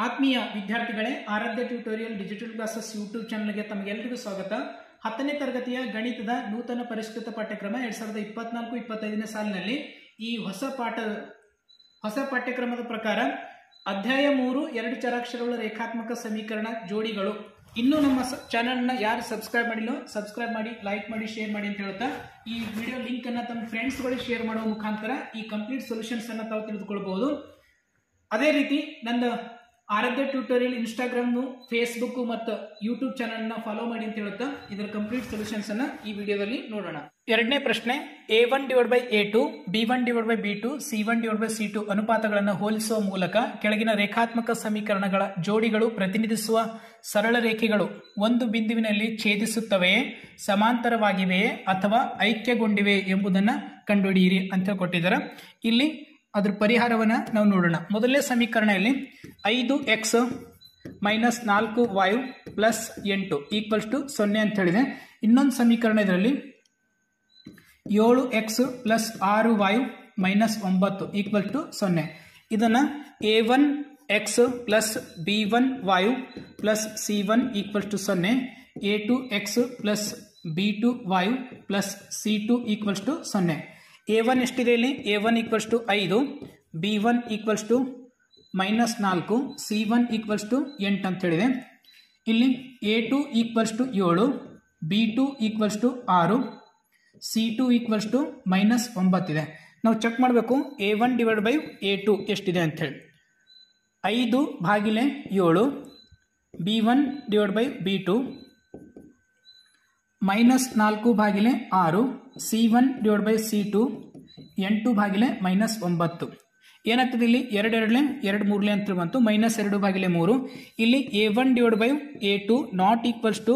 ಆತ್ಮೀಯ ವಿದ್ಯಾರ್ಥಿಗಳೇ, ಆರಾಧ್ಯ tutorial digital classes YouTube ಚಾನಲ್ಗೆ ತಮಗೆಲ್ಲರಿಗೂ ಸ್ವಾಗತ. 10ನೇ ತರಗತಿಯ ಗಣಿತದ ನೂತನ ಪರಿಷ್ಕೃತ ಪಾಠ್ಯಕ್ರಮ 2024-25ನೇ ಸಾಲಿನಲ್ಲಿ ಈ ಹೊಸ ಪಾಠ್ಯಕ್ರಮದ ಪ್ರಕಾರ ಅಧ್ಯಾಯ 3 2 ಚರಾಕ್ಷರಗಳ ರೇಖಾತ್ಮಕ ಸಮೀಕರಣ ಜೋಡಿಗಳು. ಇನ್ನೂ ನಮ್ಮ ಚಾನಲ್ನ ಯಾರು ಸಬ್ಸ್ಕ್ರೈಬ್ ಮಾಡಿಲ್ಲ ಸಬ್ಸ್ಕ್ರೈಬ್ ಮಾಡಿ, ಲೈಕ್ ಮಾಡಿ, ಶೇರ್ ಮಾಡಿ ಅಂತ ಹೇಳ್ತಾ ಈ ವಿಡಿಯೋ ಲಿಂಕ್ ಅನ್ನು ತಮ್ಮ ಫ್ರೆಂಡ್ಸ್ಗಳಿಗೆ ಶೇರ್ ಮಾಡುವ ಮುಖಾಂತರ ಈ ಕಂಪ್ಲೀಟ್ ಸೊಲ್ಯೂಷನ್ಸ್ ಅನ್ನು ತಾವು ತಿಳಿದುಕೊಳ್ಳಬಹುದು. ಅದೇ ರೀತಿ ನನ್ನ ಆರಾಧ್ಯ ಟ್ಯೂಟೋರಿಯಲ್ ಇನ್ಸ್ಟಾಗ್ರಾಮ್, ಫೇಸ್ಬುಕ್ ಮತ್ತು ಯೂಟ್ಯೂಬ್ ಚಾನಲ್ನ ಫಾಲೋ ಮಾಡಿ ಅಂತ ಹೇಳುತ್ತಾ ಇದರ ಕಂಪ್ಲೀಟ್ ಸೊಲ್ಯೂಷನ್ಸ್ ಅನ್ನ ಈ ವಿಡಿಯೋದಲ್ಲಿ ನೋಡೋಣ. ಎರಡನೇ ಪ್ರಶ್ನೆ, A1/A2, B1/B2, C1/C2 ಅನುಪಾತಗಳನ್ನು ಹೋಲಿಸುವ ಮೂಲಕ ಕೆಳಗಿನ ರೇಖಾತ್ಮಕ ಸಮೀಕರಣಗಳ ಜೋಡಿಗಳು ಪ್ರತಿನಿಧಿಸುವ ಸರಳ ರೇಖೆಗಳು ಒಂದು ಬಿಂದುವಿನಲ್ಲಿ ಛೇದಿಸುತ್ತವೆಯೇ, ಸಮಾಂತರವಾಗಿವೆಯೇ ಅಥವಾ ಐಕ್ಯಗೊಂಡಿವೆಯೇ ಎಂಬುದನ್ನು ಕಂಡುಹಿಡಿಯಿರಿ ಅಂತ ಕೊಟ್ಟಿದ್ದಾರೆ. ಇಲ್ಲಿ ಅದ್ರ ಪರಿಹಾರವನ್ನು ನಾವು ನೋಡೋಣ. ಮೊದಲನೇ ಸಮೀಕರಣದಲ್ಲಿ 5x - 4y + 8 = 0 ಅಂತ ಹೇಳಿದೆ. ಇನ್ನೊಂದು ಸಮೀಕರಣ ಇದರಲ್ಲಿ 7x + 6y - 9 = 0. ಇದನ್ನು A1x + B1y + C1 = 0, A2x + B2y + C2 = 0. A1 ಎಷ್ಟಿದೆ ಇಲ್ಲಿ? A1 = 5, B1 = -4, C1 = 8 ಅಂತ ಹೇಳಿದೆ. ಇಲ್ಲಿ A2 = 7, B2 = 6, C2 = -9 ಇದೆ. ನಾವು ಚೆಕ್ ಮಾಡಬೇಕು A1/A2 ಎಷ್ಟಿದೆ ಅಂತ ಹೇಳಿ. 5/7, B1/B2, -4/6, C1/C2, 8/-9. ಏನಾಗ್ತದೆ ಇಲ್ಲಿ? 2 2 ಅಂತ ಬಂತು, -2/3. ಇಲ್ಲಿ A1/A2 naught equals to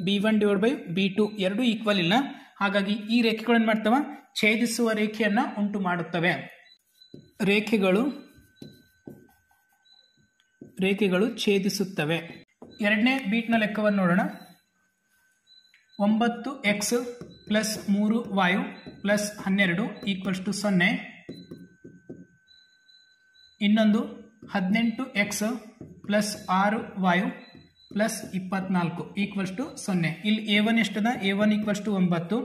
B1/B2 ಎರಡು ಈಕ್ವಲ್ ಇಲ್ಲ. ಹಾಗಾಗಿ ಈ ರೇಖೆಗಳನ್ನು ಮಾಡ್ತವೆ, ಛೇದಿಸುವ ರೇಖೆಯನ್ನು ಉಂಟು ಮಾಡುತ್ತವೆ. ರೇಖೆಗಳು ಛೇದಿಸುತ್ತವೆ. ಎರಡನೇ ಬೀಟ್ನ ಲೆಕ್ಕವನ್ನು ನೋಡೋಣ. 9x + 3y + 12 = 0. ಇನ್ನೊಂದು 18x + 6y + 24 = 0. ಇಲ್ಲಿ A1 ಎಷ್ಟದ? A1 = 9,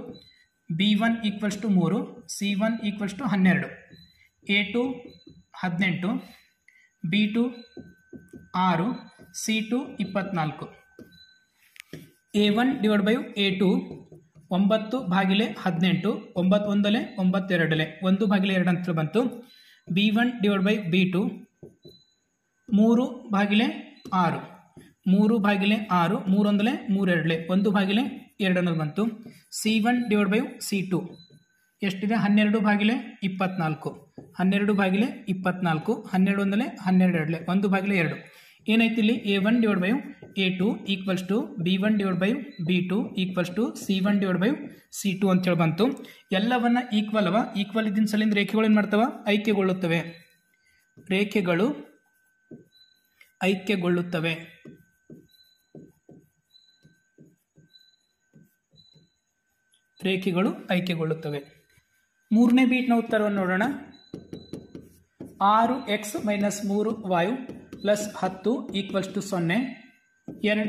B1 = 3, C1 = 12, A2 18, B2 6, C2 24. A1/A2 9/18, 9 1 9 2 1/2 ಅಂತ ಬಂತು. B1/B2 3/6, 3/6, 3 1 1/2 ಅನ್ನೋದು ಬಂತು. C1/C2 ಎಷ್ಟಿದೆ? 12/24, 12/24, 12 1 1/2. ಏನಾಯ್ತು ಇಲ್ಲಿ? A1/A2 = B1/B2 = C1/C2 ಅಂತ ಹೇಳಿ ಬಂತು. ಎಲ್ಲವನ್ನ ಈಕ್ವಲ್ ಇದ್ದಿನ ಸಲಿಂದ ರೇಖೆಗಳು ಏನು ಮಾಡ್ತವೆ? ಐಕ್ಯಗೊಳ್ಳುತ್ತವೆ. ರೇಖೆಗಳು ಐಕ್ಯಗೊಳ್ಳುತ್ತವೆ. ಮೂರನೇ ಬೀಟ್ನ ಉತ್ತರವನ್ನು ನೋಡೋಣ. 6x - 3y + 10 = 0,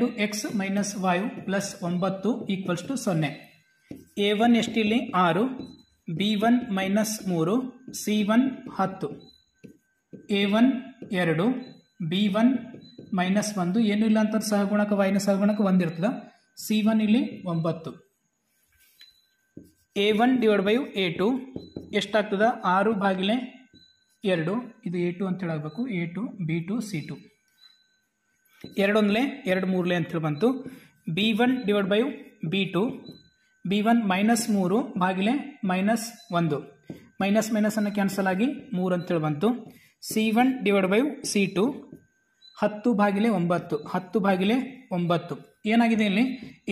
2x - y + 9 = 0. A1 ಎಷ್ಟಿಲ್ಲಿ? 6, B1 - 3, C1 10, A1 2, B1 -1, ಏನೂ ಇಲ್ಲ ಅಂತ ಸಹಗುಣಕ y ನ ಸಹಗುಣಕ 1 ಇರ್ತದೆ. C1 ಇಲ್ಲಿ 9. A1/A2 ಎಷ್ಟಾಗ್ತದ? 6/2, ಇದು A2 ಅಂತ ಹೇಳಬೇಕು. A2, B2, C2, 2 1 2 3 ಅಂತ ಹೇಳಿ ಬಂತು. B1/B2, B1 -3/-1, ಮೈನಸ್ ಅನ್ನು ಕ್ಯಾನ್ಸಲ್ ಆಗಿ 3 ಅಂತ ಹೇಳಿ ಬಂತು. C1/C2 10/9, 10/9. ಏನಾಗಿದೆ ಇಲ್ಲಿ?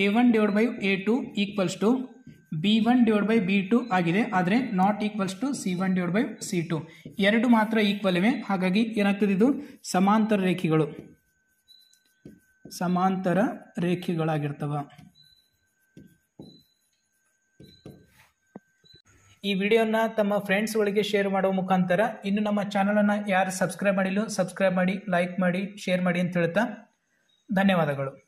A1/A2 = B1/B2 ಆಗಿದೆ, ಆದರೆ ನಾಟ್ ಈಕ್ವಲ್ಸ್ ಟು C1/C2. ಎರಡು ಮಾತ್ರ ಈಕ್ವಲ್ ಇವೆ. ಹಾಗಾಗಿ ಏನಾಗ್ತದೆ? ಇದು ಸಮಾಂತರ ರೇಖೆಗಳಾಗಿರ್ತವೆ. ಈ ವಿಡಿಯೋನ ತಮ್ಮ ಫ್ರೆಂಡ್ಸ್ಗಳಿಗೆ ಶೇರ್ ಮಾಡುವ ಮುಖಾಂತರ ಇನ್ನು ನಮ್ಮ ಚಾನಲನ್ನು ಯಾರು ಸಬ್ಸ್ಕ್ರೈಬ್ ಮಾಡಿಲ್ಲ ಸಬ್ಸ್ಕ್ರೈಬ್ ಮಾಡಿ, ಲೈಕ್ ಮಾಡಿ, ಶೇರ್ ಮಾಡಿ ಅಂತ ಹೇಳ್ತಾ ಧನ್ಯವಾದಗಳು.